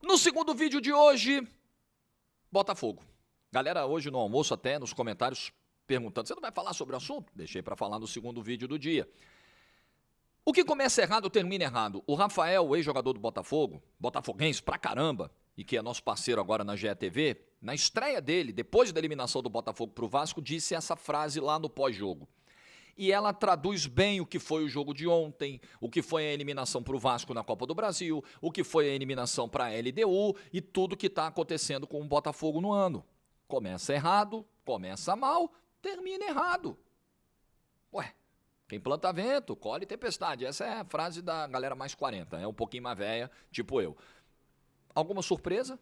No segundo vídeo de hoje, Botafogo. Galera, hoje no almoço até nos comentários perguntando, você não vai falar sobre o assunto? Deixei para falar no segundo vídeo do dia. O que começa errado, termina errado. O Rafael, o ex-jogador do Botafogo, botafoguense pra caramba, e que é nosso parceiro agora na GETV, na estreia dele, depois da eliminação do Botafogo pro Vasco, disse essa frase lá no pós-jogo. E ela traduz bem o que foi o jogo de ontem, o que foi a eliminação para o Vasco na Copa do Brasil, o que foi a eliminação para a LDU e tudo que está acontecendo com o Botafogo no ano. Começa errado, começa mal, termina errado. Ué, quem planta vento, colhe tempestade. Essa é a frase da galera mais 40, é um pouquinho mais velha, tipo eu. Alguma surpresa?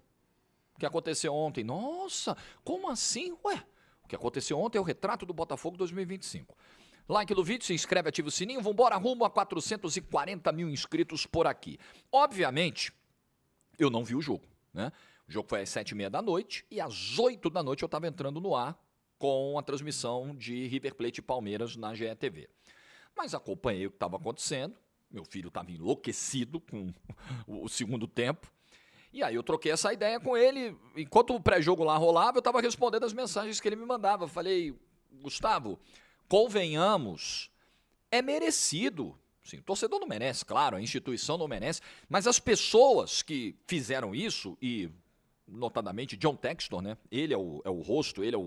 O que aconteceu ontem? Nossa, como assim? Ué, o que aconteceu ontem é o retrato do Botafogo 2025. Like no vídeo, se inscreve, ativa o sininho, vambora, rumo a 440 mil inscritos por aqui. Obviamente, eu não vi o jogo, né? O jogo foi às 7h30 da noite e às 8 da noite eu estava entrando no ar com a transmissão de River Plate e Palmeiras na GETV. Mas acompanhei o que estava acontecendo, meu filho estava enlouquecido com o segundo tempo, e aí eu troquei essa ideia com ele, enquanto o pré-jogo lá rolava, eu estava respondendo as mensagens que ele me mandava. Falei, Gustavo, convenhamos, é merecido. Sim, o torcedor não merece, claro, a instituição não merece, mas as pessoas que fizeram isso, e notadamente John Textor, né? Ele é o rosto, ele é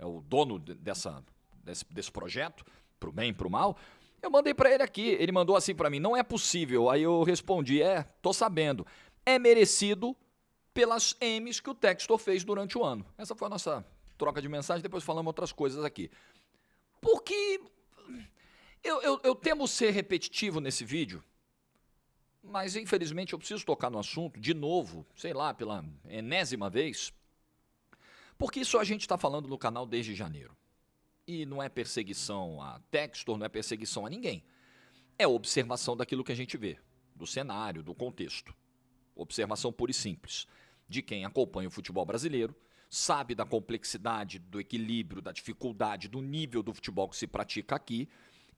o dono desse projeto, pro bem e pro mal. Eu mandei para ele aqui, ele mandou assim para mim, não é possível. Aí eu respondi, tô sabendo. É merecido pelas M's que o Textor fez durante o ano. Essa foi a nossa troca de mensagem, depois falamos outras coisas aqui. Porque eu temo ser repetitivo nesse vídeo, mas infelizmente eu preciso tocar no assunto de novo, sei lá, pela enésima vez, porque isso a gente está falando no canal desde janeiro. E não é perseguição a Textor, não é perseguição a ninguém. É observação daquilo que a gente vê, do cenário, do contexto. Observação pura e simples de quem acompanha o futebol brasileiro, sabe da complexidade, do equilíbrio, da dificuldade, do nível do futebol que se pratica aqui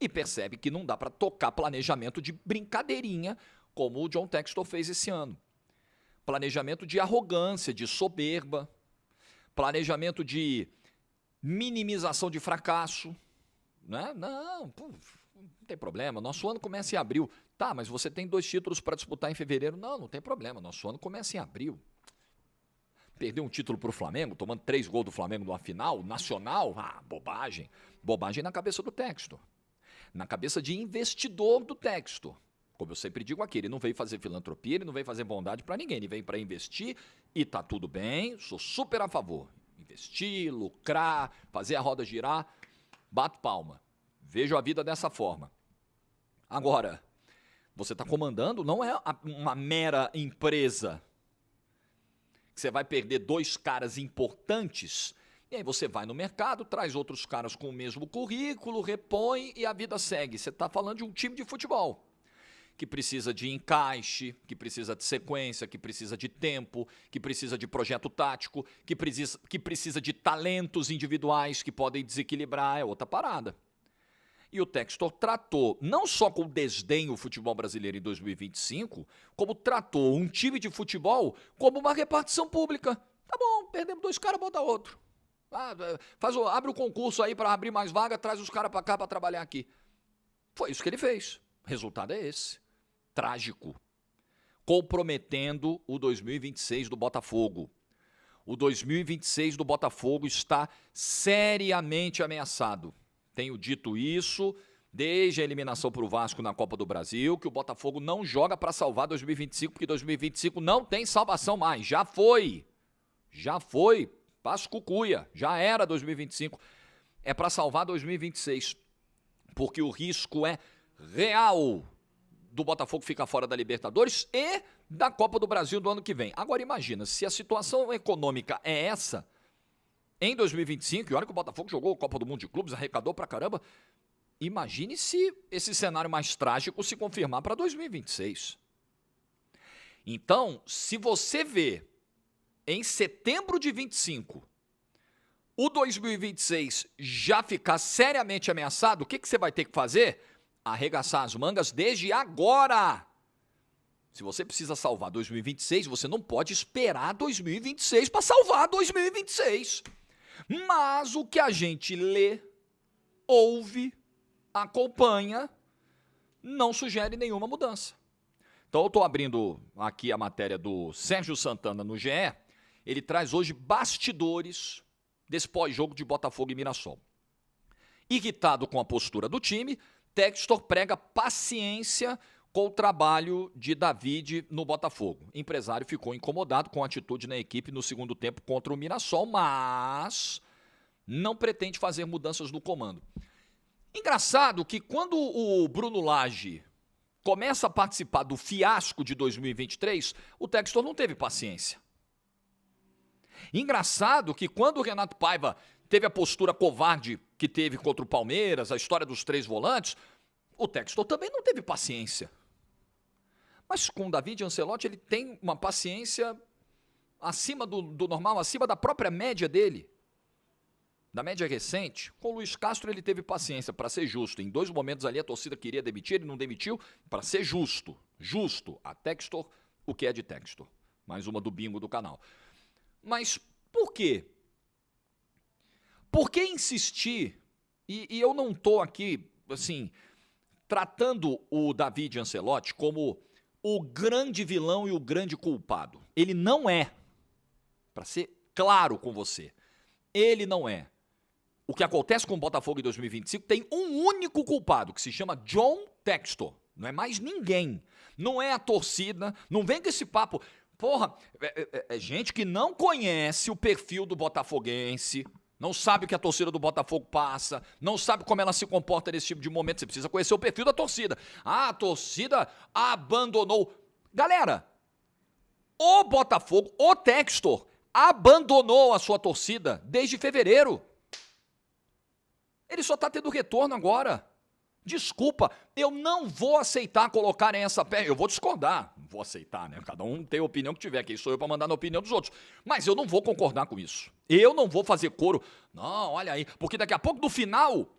e percebe que não dá para tocar planejamento de brincadeirinha como o John Textor fez esse ano. Planejamento de arrogância, de soberba, planejamento de minimização de fracasso, né? Não tem problema, nosso ano começa em abril. Tá, mas você tem 2 títulos para disputar em fevereiro. Não tem problema, nosso ano começa em abril. Perdeu um título para o Flamengo, tomando 3 gols do Flamengo numa final nacional? Bobagem. Bobagem na cabeça do Textor. Na cabeça de investidor do Textor. Como eu sempre digo aqui, ele não veio fazer filantropia, ele não veio fazer bondade para ninguém. Ele veio para investir e tá tudo bem, sou super a favor. Investir, lucrar, fazer a roda girar, bato palma. Vejo a vida dessa forma. Agora, você está comandando, não é uma mera empresa. Você vai perder 2 caras importantes, e aí você vai no mercado, traz outros caras com o mesmo currículo, repõe e a vida segue. Você está falando de um time de futebol, que precisa de encaixe, que precisa de sequência, que precisa de tempo, que precisa de projeto tático, que precisa de talentos individuais que podem desequilibrar, é outra parada. E o Textor tratou, não só com desdém o futebol brasileiro em 2025, como tratou um time de futebol como uma repartição pública. Tá bom, perdemos 2 caras, bota outro. Abre o concurso aí para abrir mais vaga, traz os caras para cá para trabalhar aqui. Foi isso que ele fez. O resultado é esse. Trágico. Comprometendo o 2026 do Botafogo. O 2026 do Botafogo está seriamente ameaçado. Tenho dito isso desde a eliminação para o Vasco na Copa do Brasil, que o Botafogo não joga para salvar 2025, porque 2025 não tem salvação mais. Já foi. Passo cucuia. Já era 2025. É para salvar 2026. Porque o risco é real do Botafogo ficar fora da Libertadores e da Copa do Brasil do ano que vem. Agora imagina, se a situação econômica é essa, em 2025, e olha que o Botafogo jogou a Copa do Mundo de Clubes, arrecadou pra caramba, imagine se esse cenário mais trágico se confirmar para 2026. Então, se você vê em setembro de 25 o 2026 já ficar seriamente ameaçado, o que você vai ter que fazer? Arregaçar as mangas desde agora. Se você precisa salvar 2026, você não pode esperar 2026 para salvar 2026. Mas o que a gente lê, ouve, acompanha, não sugere nenhuma mudança. Então eu estou abrindo aqui a matéria do Sérgio Santana no GE. Ele traz hoje bastidores desse pós-jogo de Botafogo e Mirassol. Irritado com a postura do time, Textor prega paciência com o trabalho de David no Botafogo. O empresário ficou incomodado com a atitude na equipe no segundo tempo contra o Mirassol, mas não pretende fazer mudanças no comando. Engraçado que quando o Bruno Lage começa a participar do fiasco de 2023, o Textor não teve paciência. Engraçado que quando o Renato Paiva teve a postura covarde que teve contra o Palmeiras, a história dos 3 volantes, o Textor também não teve paciência. Mas com o David Ancelotti ele tem uma paciência acima do normal, acima da própria média dele, da média recente. Com o Luiz Castro ele teve paciência, para ser justo. Em 2 momentos ali a torcida queria demitir, ele não demitiu, para ser justo. Justo. A Textor, o que é de Textor. Mais uma do bingo do canal. Mas por quê? Por que insistir? E eu não estou aqui, assim, tratando o David Ancelotti como o grande vilão e o grande culpado. Ele não é. Para ser claro com você. Ele não é. O que acontece com o Botafogo em 2025 tem um único culpado, que se chama John Textor. Não é mais ninguém. Não é a torcida. Não vem com esse papo. Porra, é gente que não conhece o perfil do botafoguense, não sabe o que a torcida do Botafogo passa, não sabe como ela se comporta nesse tipo de momento. Você precisa conhecer o perfil da torcida. Ah, a torcida abandonou. Galera, o Botafogo, o Textor, abandonou a sua torcida desde fevereiro. Ele só está tendo retorno agora. Desculpa, eu não vou aceitar colocarem essa peça. Eu vou discordar, não vou aceitar, né? Cada um tem a opinião que tiver, quem sou eu para mandar na opinião dos outros. Mas eu não vou concordar com isso. Eu não vou fazer coro. Não, olha aí, porque daqui a pouco, no final,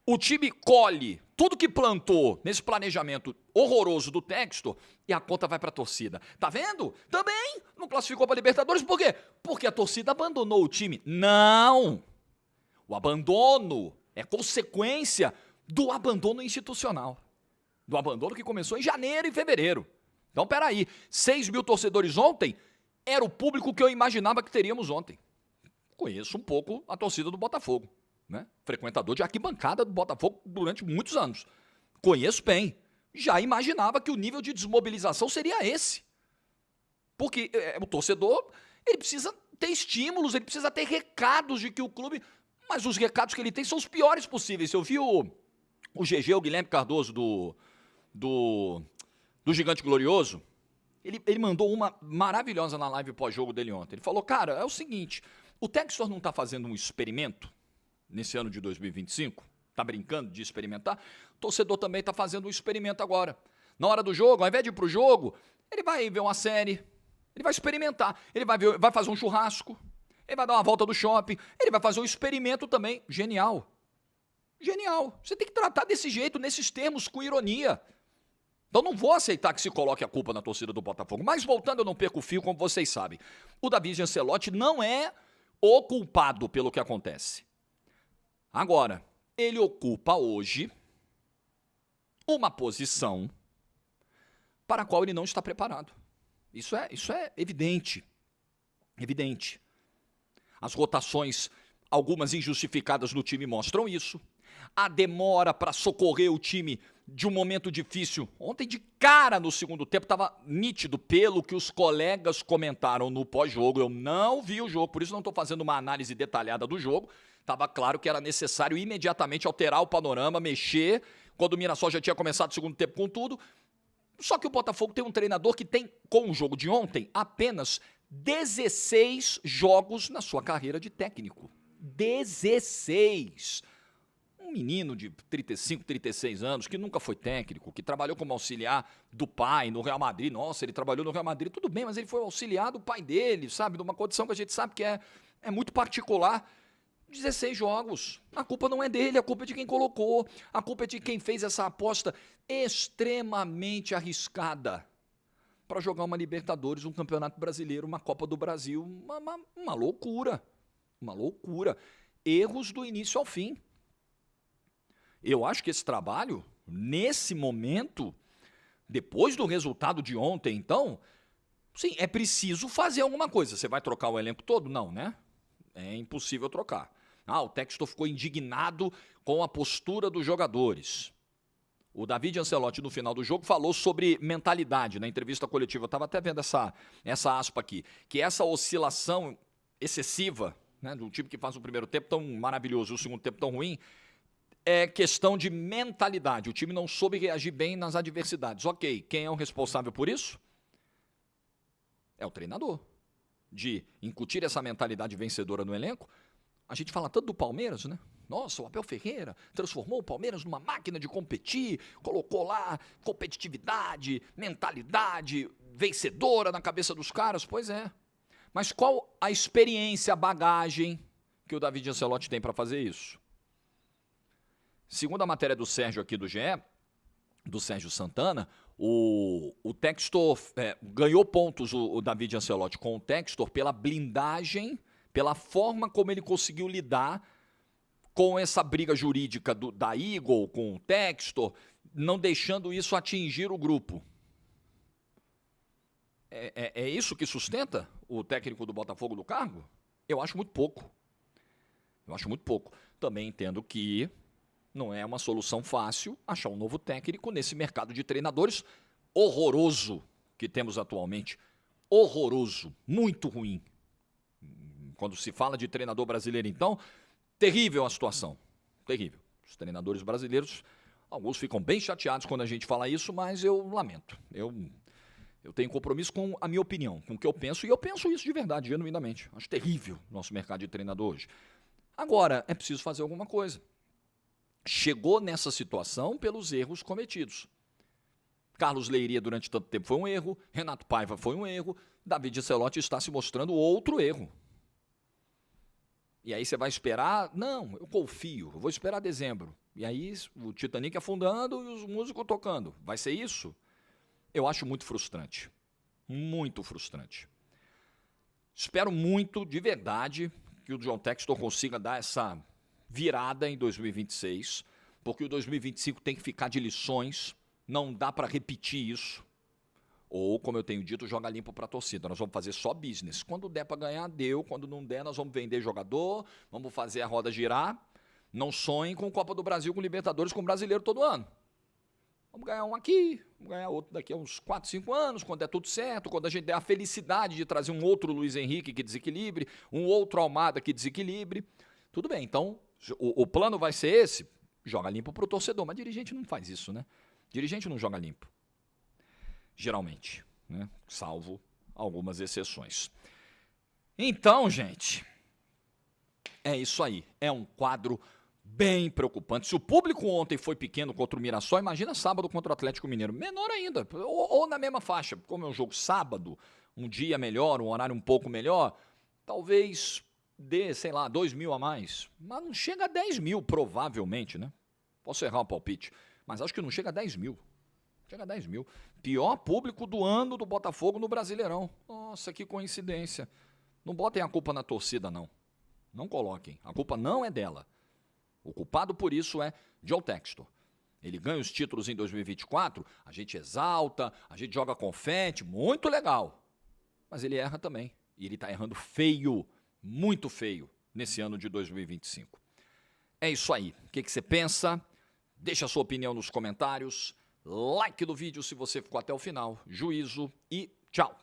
o time colhe tudo que plantou nesse planejamento horroroso do Textor e a conta vai para a torcida. Tá vendo? Também não classificou para Libertadores, por quê? Porque a torcida abandonou o time. Não! O abandono é consequência do abandono institucional. Do abandono que começou em janeiro e fevereiro. Então, peraí, 6 mil torcedores ontem era o público que eu imaginava que teríamos ontem. Conheço um pouco a torcida do Botafogo, né? Frequentador de arquibancada do Botafogo durante muitos anos. Conheço bem. Já imaginava que o nível de desmobilização seria esse. Porque o torcedor, ele precisa ter estímulos, ele precisa ter recados de que o clube... Mas os recados que ele tem são os piores possíveis. Eu vi o GG, o Guilherme Cardoso do Gigante Glorioso, ele mandou uma maravilhosa na live pós-jogo dele ontem. Ele falou, cara, é o seguinte, o Textor não está fazendo um experimento nesse ano de 2025? Está brincando de experimentar? O torcedor também está fazendo um experimento agora. Na hora do jogo, ao invés de ir para o jogo, ele vai ver uma série, ele vai experimentar, ele vai fazer um churrasco, ele vai dar uma volta do shopping, ele vai fazer um experimento também. Genial. Genial. Você tem que tratar desse jeito, nesses termos, com ironia. Então não vou aceitar que se coloque a culpa na torcida do Botafogo. Mas voltando, eu não perco o fio, como vocês sabem. O David Ancelotti não é o culpado pelo que acontece. Agora, ele ocupa hoje uma posição para a qual ele não está preparado. Isso é evidente. Evidente. As rotações, algumas injustificadas no time, mostram isso. A demora para socorrer o time de um momento difícil. Ontem, de cara, no segundo tempo, estava nítido pelo que os colegas comentaram no pós-jogo. Eu não vi o jogo, por isso não estou fazendo uma análise detalhada do jogo. Estava claro que era necessário imediatamente alterar o panorama, mexer, quando o Mirassol já tinha começado o segundo tempo com tudo. Só que o Botafogo tem um treinador que tem, com o jogo de ontem, apenas 16 jogos na sua carreira de técnico. 16! Um menino de 35, 36 anos, que nunca foi técnico, que trabalhou como auxiliar do pai no Real Madrid. Nossa, ele trabalhou no Real Madrid, tudo bem, mas ele foi auxiliar do pai dele, sabe? De uma condição que a gente sabe que é muito particular. 16 jogos. A culpa não é dele, a culpa é de quem colocou. A culpa é de quem fez essa aposta extremamente arriscada. para jogar uma Libertadores, um Campeonato Brasileiro, uma Copa do Brasil. Uma loucura. Uma loucura. Erros do início ao fim. Eu acho que esse trabalho, nesse momento, depois do resultado de ontem, então, sim, é preciso fazer alguma coisa. Você vai trocar o elenco todo? Não, né? É impossível trocar. O Textor ficou indignado com a postura dos jogadores. O David Ancelotti, no final do jogo, falou sobre mentalidade na entrevista coletiva. Eu estava até vendo essa aspa aqui, que essa oscilação excessiva, né, do time que faz o primeiro tempo tão maravilhoso e o segundo tempo tão ruim, é questão de mentalidade. O time não soube reagir bem nas adversidades. Ok, quem é o responsável por isso? É o treinador. De incutir essa mentalidade vencedora no elenco. A gente fala tanto do Palmeiras, né? Nossa, o Abel Ferreira transformou o Palmeiras numa máquina de competir, colocou lá competitividade, mentalidade vencedora na cabeça dos caras. Pois é. Mas qual a experiência, a bagagem que o David Ancelotti tem para fazer isso? Segundo a matéria do Sérgio aqui do GE, do Sérgio Santana, o Textor ganhou pontos, o David Ancelotti, com o Textor pela blindagem, pela forma como ele conseguiu lidar com essa briga jurídica da Eagle com o Textor, não deixando isso atingir o grupo. É isso que sustenta o técnico do Botafogo no cargo? Eu acho muito pouco. Também entendo que não é uma solução fácil achar um novo técnico nesse mercado de treinadores horroroso que temos atualmente. Horroroso, muito ruim. Quando se fala de treinador brasileiro, então, terrível a situação, terrível. Os treinadores brasileiros, alguns ficam bem chateados quando a gente fala isso, mas eu lamento. Eu tenho compromisso com a minha opinião, com o que eu penso, e eu penso isso de verdade, genuinamente. Acho terrível o nosso mercado de treinador hoje. Agora, é preciso fazer alguma coisa. Chegou nessa situação pelos erros cometidos. Carlos Leiria, durante tanto tempo, foi um erro. Renato Paiva foi um erro. David Ancelotti está se mostrando outro erro. E aí você vai esperar? Não, eu confio, eu vou esperar dezembro. E aí o Titanic afundando e os músicos tocando. Vai ser isso? Eu acho muito frustrante. Muito frustrante. Espero muito, de verdade, que o John Textor consiga dar essa virada em 2026, porque o 2025 tem que ficar de lições, não dá para repetir isso. Ou, como eu tenho dito, joga limpo para a torcida. Nós vamos fazer só business. Quando der para ganhar, deu. Quando não der, nós vamos vender jogador, vamos fazer a roda girar. Não sonhem com Copa do Brasil, com Libertadores, com Brasileiro todo ano. Vamos ganhar um aqui, vamos ganhar outro daqui a uns 4, 5 anos, quando der tudo certo, quando a gente der a felicidade de trazer um outro Luiz Henrique que desequilibre, um outro Almada que desequilibre. Tudo bem, então, o plano vai ser esse, joga limpo para o torcedor, mas dirigente não faz isso, né? Dirigente não joga limpo. Geralmente, né? Salvo algumas exceções. Então, gente, é isso aí. É um quadro bem preocupante. Se o público ontem foi pequeno contra o Mirassol, imagina sábado contra o Atlético Mineiro. Menor ainda, ou na mesma faixa. Como é um jogo sábado, um dia melhor, um horário um pouco melhor, talvez dê, sei lá, 2.000 a mais. Mas não chega a 10.000, provavelmente, né? Posso errar o palpite, mas acho que não chega a 10.000. Chega a 10.000. Pior público do ano do Botafogo no Brasileirão. Nossa, que coincidência. Não botem a culpa na torcida, não. Não coloquem. A culpa não é dela. O culpado por isso é John Textor. Ele ganha os títulos em 2024, a gente exalta, a gente joga confete, muito legal. Mas ele erra também. E ele está errando feio, muito feio, nesse ano de 2025. É isso aí. O que você pensa? Deixa a sua opinião nos comentários. Like do vídeo se você ficou até o final. Juízo e tchau.